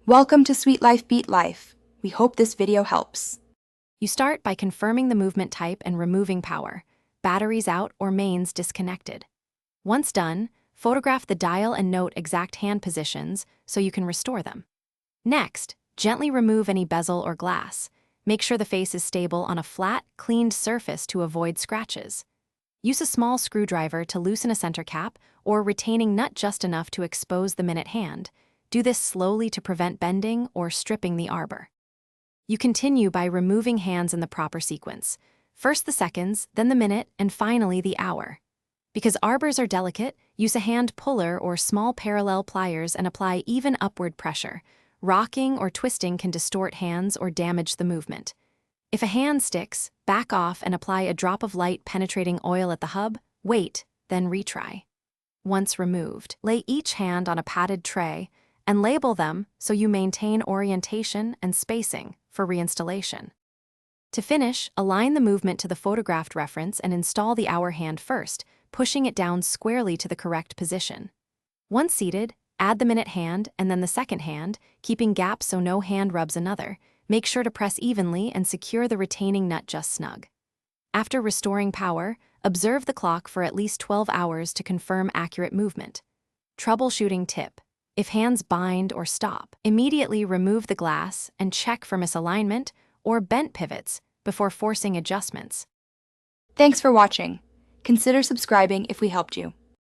Welcome to Sweet Life Beat Life. We hope this video helps. You start by confirming the movement type and removing power, batteries out or mains disconnected. Once done, photograph the dial and note exact hand positions so you can restore them. Next, gently remove any bezel or glass. Make sure the face is stable on a flat, cleaned surface to avoid scratches. Use a small screwdriver to loosen a center cap or retaining nut just enough to expose the minute hand. Do this slowly to prevent bending or stripping the arbor. You continue by removing hands in the proper sequence. First the seconds, then the minute, and finally the hour. Because arbors are delicate, use a hand puller or small parallel pliers and apply even upward pressure. Rocking or twisting can distort hands or damage the movement. If a hand sticks, back off and apply a drop of light penetrating oil at the hub, wait, then retry. Once removed, lay each hand on a padded tray and label them so you maintain orientation and spacing for reinstallation. To finish, align the movement to the photographed reference and install the hour hand first, pushing it down squarely to the correct position. Once seated, add the minute hand and then the second hand, keeping gaps so no hand rubs another. Make sure to press evenly and secure the retaining nut just snug. After restoring power, observe the clock for at least 12 hours to confirm accurate movement. Troubleshooting tip: if hands bind or stop, immediately remove the glass and check for misalignment or bent pivots before forcing adjustments. Thanks for watching. Consider subscribing if we helped you.